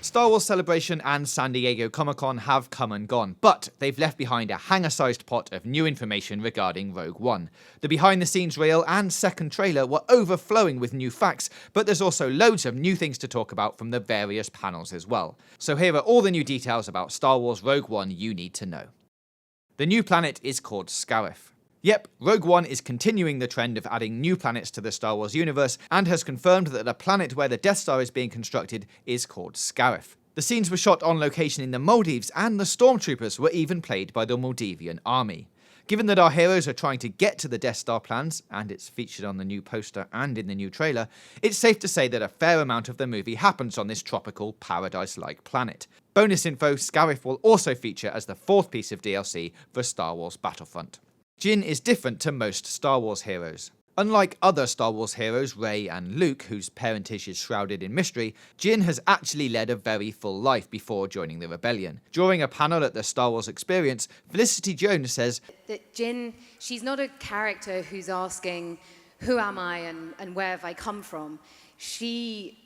Star Wars Celebration and San Diego Comic-Con have come and gone, but they've left behind a hangar-sized pot of new information regarding Rogue One. The behind-the-scenes reel and second trailer were overflowing with new facts, but there's also loads of new things to talk about from the various panels as well. So here are all the new details about Star Wars Rogue One you need to know. The new planet is called Scarif. Yep, Rogue One is continuing the trend of adding new planets to the Star Wars universe and has confirmed that the planet where the Death Star is being constructed is called Scarif. The scenes were shot on location in the Maldives, and the stormtroopers were even played by the Maldivian army. Given that our heroes are trying to get to the Death Star plans, and it's featured on the new poster and in the new trailer, it's safe to say that a fair amount of the movie happens on this tropical, paradise-like planet. Bonus info, Scarif will also feature as the fourth piece of DLC for Star Wars Battlefront. Jin is different to most Star Wars heroes. Unlike other Star Wars heroes, Rey and Luke, whose parentage is shrouded in mystery, Jin has actually led a very full life before joining the rebellion. During a panel at the Star Wars Experience, Felicity Jones says that Jin, she's not a character who's asking, who am I and where have I come from? She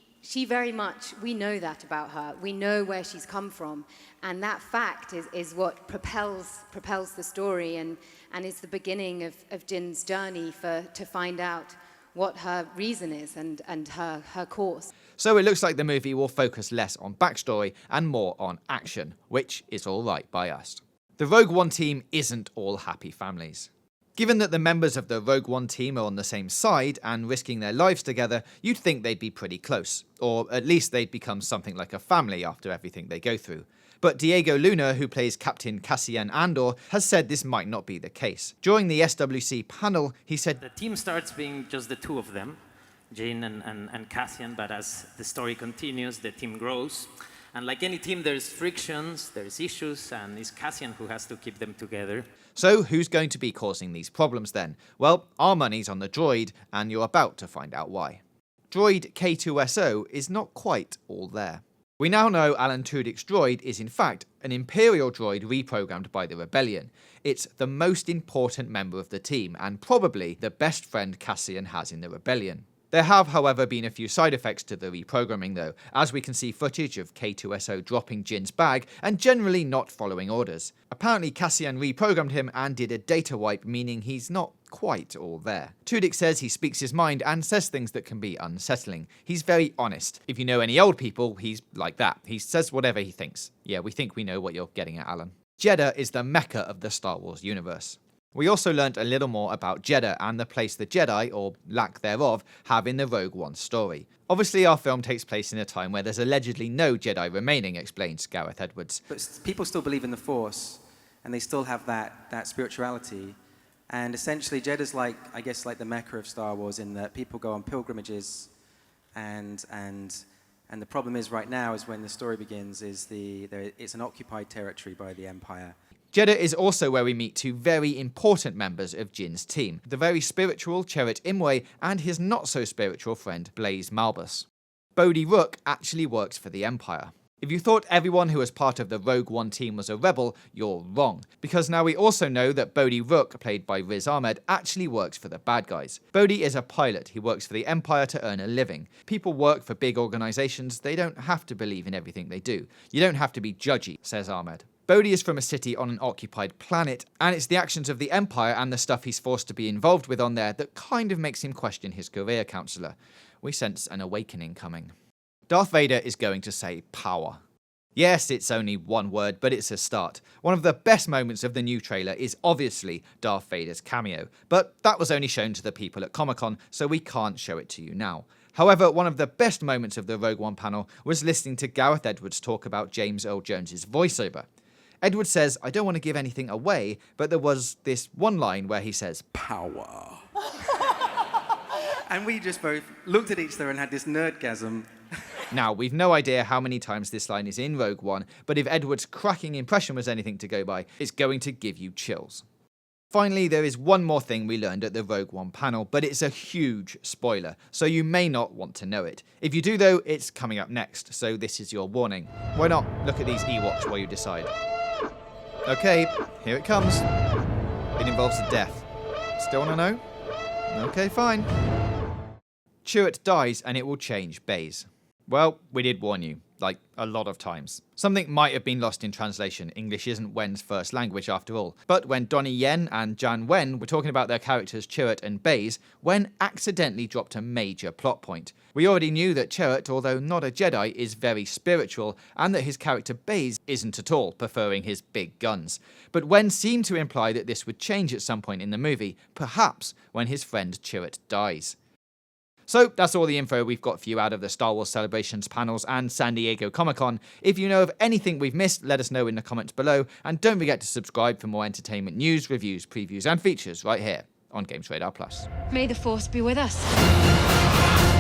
very much, we know that about her. We know where she's come from. And that fact is what propels the story and is the beginning of Jin's journey to find out what her reason is and her course. So it looks like the movie will focus less on backstory and more on action, which is alright by us. The Rogue One team isn't all happy families. Given that the members of the Rogue One team are on the same side and risking their lives together, you'd think they'd be pretty close, or at least they'd become something like a family after everything they go through. But Diego Luna, who plays Captain Cassian Andor, has said this might not be the case. During the SWC panel, he said, "The team starts being just the two of them, Jin and Cassian, but as the story continues, the team grows. And like any team, there's frictions, there's issues, and it's Cassian who has to keep them together." So who's going to be causing these problems then? Well, our money's on the droid, and you're about to find out why. Droid K2SO is not quite all there. We now know Alan Tudyk's droid is in fact an Imperial droid reprogrammed by the Rebellion. It's the most important member of the team, and probably the best friend Cassian has in the Rebellion. There have, however, been a few side effects to the reprogramming though, as we can see footage of K2SO dropping Jin's bag and generally not following orders. Apparently Cassian reprogrammed him and did a data wipe, meaning he's not quite all there. Tudyk says he speaks his mind and says things that can be unsettling. He's very honest. If you know any old people, he's like that. He says whatever he thinks. Yeah, we think we know what you're getting at, Alan. Jeddah is the mecca of the Star Wars universe. We also learnt a little more about Jeddah and the place the Jedi, or lack thereof, have in the Rogue One story. Obviously our film takes place in a time where there's allegedly no Jedi remaining, explains Gareth Edwards. But people still believe in the Force, and they still have that spirituality. And essentially Jeddah's like the mecca of Star Wars, in that people go on pilgrimages, and the problem is right now is when the story begins it's an occupied territory by the Empire. Jeddah is also where we meet two very important members of Jin's team, the very spiritual Chirrut Imwe and his not-so-spiritual friend Blaise Malbus. Bode Rook actually works for the Empire. If you thought everyone who was part of the Rogue One team was a rebel, you're wrong, because now we also know that Bode Rook, played by Riz Ahmed, actually works for the bad guys. Bode is a pilot. He works for the Empire to earn a living. People work for big organizations. They don't have to believe in everything they do. You don't have to be judgy, says Ahmed. Bode is from a city on an occupied planet, and it's the actions of the Empire and the stuff he's forced to be involved with on there that kind of makes him question his career counselor. We sense an awakening coming. Darth Vader is going to say power. Yes, it's only one word, but it's a start. One of the best moments of the new trailer is obviously Darth Vader's cameo, but that was only shown to the people at Comic-Con, so we can't show it to you now. However, one of the best moments of the Rogue One panel was listening to Gareth Edwards talk about James Earl Jones' voiceover. Edwards says, "I don't want to give anything away, but there was this one line where he says, power." And we just both looked at each other and had this nerdgasm. Now, we've no idea how many times this line is in Rogue One, but if Edwards' cracking impression was anything to go by, it's going to give you chills. Finally, there is one more thing we learned at the Rogue One panel, but it's a huge spoiler, so you may not want to know it. If you do though, it's coming up next, so this is your warning. Why not look at these Ewoks while you decide? Okay, here it comes. It involves a death. Still want to know? Okay, fine. Chirrut dies and it will change Baze. Well, we did warn you. like a lot of times. Something might have been lost in translation. English isn't Wen's first language after all. But when Donnie Yen and Jan Wen were talking about their characters Chirrut and Baze, Wen accidentally dropped a major plot point. We already knew that Chirrut, although not a Jedi, is very spiritual, and that his character Baze isn't at all, preferring his big guns. But Wen seemed to imply that this would change at some point in the movie, perhaps when his friend Chirrut dies. So that's all the info we've got for you out of the Star Wars Celebrations panels and San Diego Comic-Con. If you know of anything we've missed, let us know in the comments below, and don't forget to subscribe for more entertainment news, reviews, previews and features right here on Games Radar Plus. May the Force be with us.